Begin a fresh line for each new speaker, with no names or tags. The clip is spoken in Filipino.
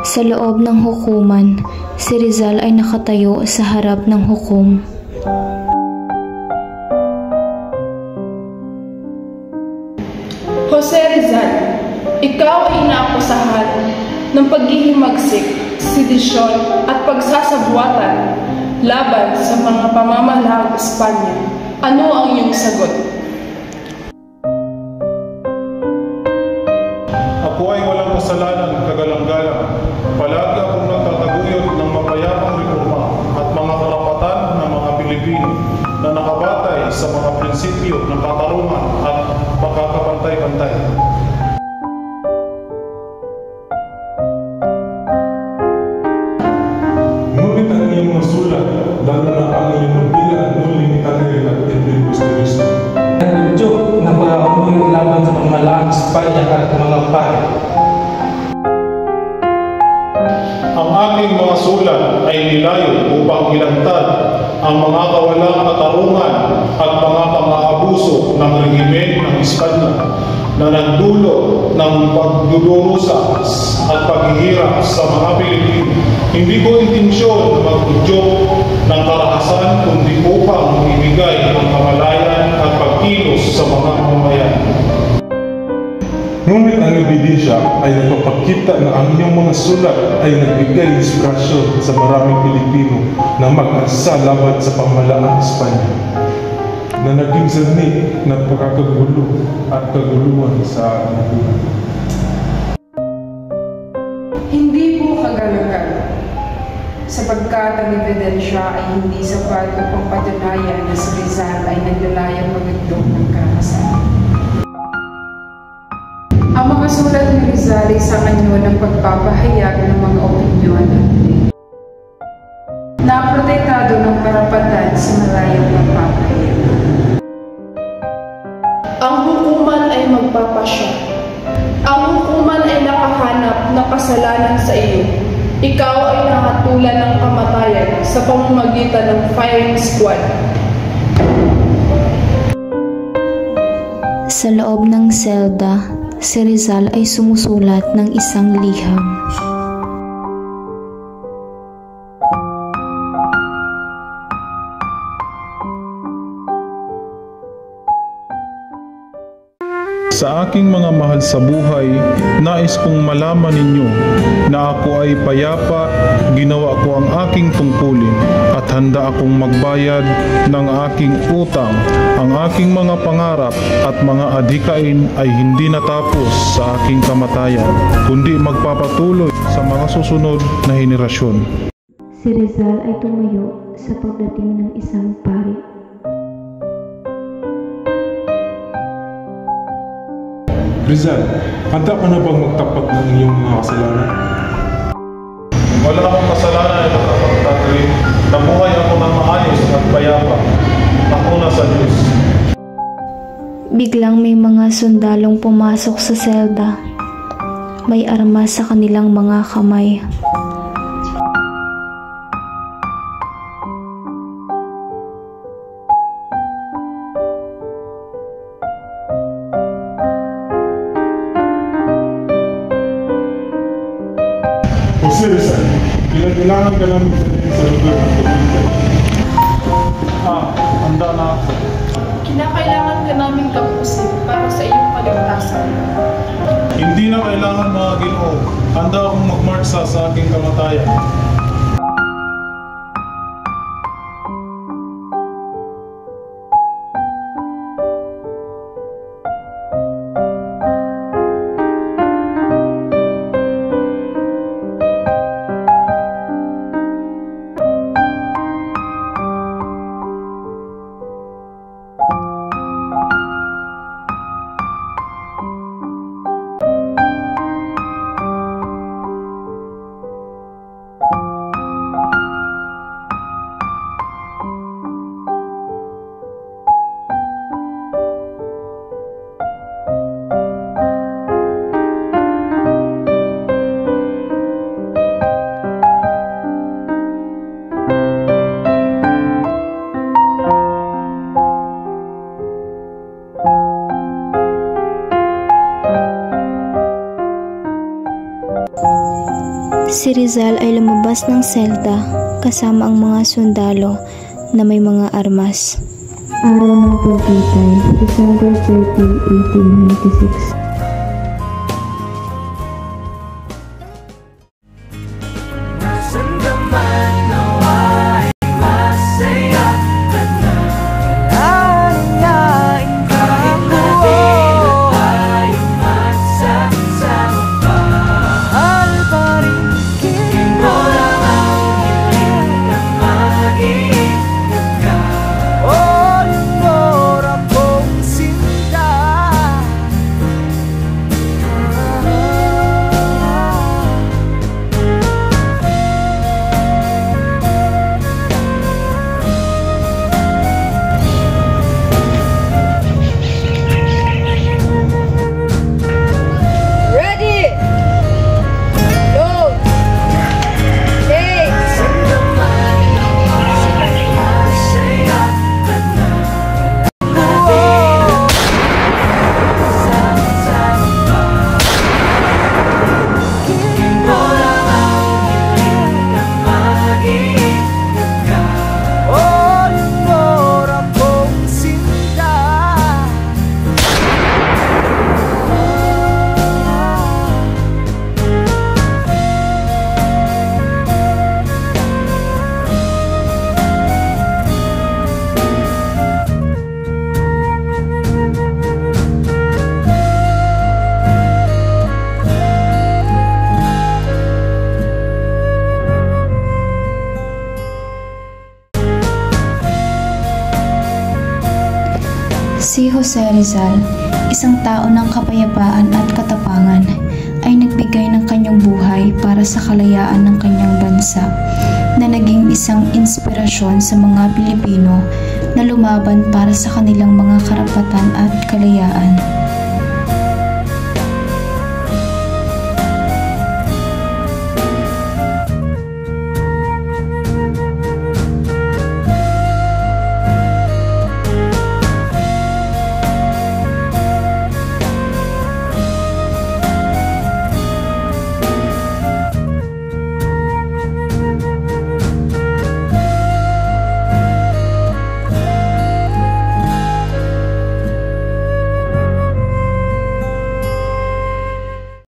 Sa loob ng hukuman, si Rizal ay nakatayo sa harap ng hukom.
Jose Rizal, ikaw ay inaakusahan ng paghihimagsik, sedisyon at pagsasabuatan laban sa mga pamamalahang Espanya. Ano ang iyong sagot?
Ako ay walang kasalanan, kagalang-galang. Palagi akong nagtataguyod ng mapayapang reforma at mga karapatan ng mga Pilipino na nakabatay sa mga prinsipyo ng katarungan at pagkakapantay-pantay.
Ngunit ang iyong mga sulat, lalo na ang iyong nobela Nuling Tanel at Edwin Bustamante,
nagdudyo na pag-aamulong laban sa pamalaang Espanya at mga pare.
Ang aking mga sulat ay nilayo upang ilantad ang mga kawalang katarungan at mga pang-aabuso ng rehimen ng Espanya na nagdulot ng pagdudurusa at paghihirap sa mga Pilipino. Hindi ko intensyon na magtudyok ng karahasan kundi upang ibigay ang kamalayan at pagkilos sa mga mamamayan.
ngunit ang ebidensya ay nagpapakita na ang iyong mga sulat ay nagbigay inspirasyon sa maraming Pilipino na mag-alsa laban sa pamalaang Espanya na naging sanhi ng pagkakagulo at kaguluhan sa lipunan.
Hindi po kagalagan, sapagkat ang ebidensya ay hindi sapat upang patunayan na si Rizal ay naglalayang magandong ng karahasan. Ang mga sulat ni Rizal ay sa kanyo ng pagpapahayag ng mga opinyon na protektado ng karapatan sa malayang pagpapahayag.
Ang hukuman ay magpapasya. Ang hukuman ay nakahanap ng kasalanan sa iyo. Ikaw ay nakatulan ng kamatayan sa pamamagitan ng firing squad.
Sa loob ng selda, si Rizal ay sumusulat ng isang liham.
Sa aking mga mahal sa buhay, nais kong malaman ninyo na ako ay payapa, ginawa ko ang aking tungkulin at handa akong magbayad ng aking utang. Ang aking mga pangarap at mga adhikain ay hindi natapos sa aking kamatayan, kundi magpapatuloy sa mga susunod na henerasyon.
Si Rizal ay tumayo sa pagdating ng isang pari.
Rizal, handa ka na bang magtapat ng iyong mga kasalanan?
Wala akong kasalanan ay nakapagtatuloy. Nabuhay ako ng maayos at payapa. Ako na sa Diyos.
Biglang may mga sundalong pumasok sa selda. May armas sa kanilang mga kamay.
Jose Rizal, kailangan ka namin sa lugar ng Cavite.
Handa na ako.
Kinakailangan ka namin kapusin para sa iyong kaligtasan.
Hindi na kailangan mga Ginoo. Handa akong magmarsa sa aking kamatayan.
Si Rizal ay lumabas ng selda kasama ang mga sundalo na may mga armas. Araw ng pagkitay, December 30, 1896. Si Jose Rizal, isang tao ng kapayapaan at katapangan, ay nagbigay ng kanyang buhay para sa kalayaan ng kanyang bansa, na naging isang inspirasyon sa mga Pilipino na lumaban para sa kanilang mga karapatan at kalayaan.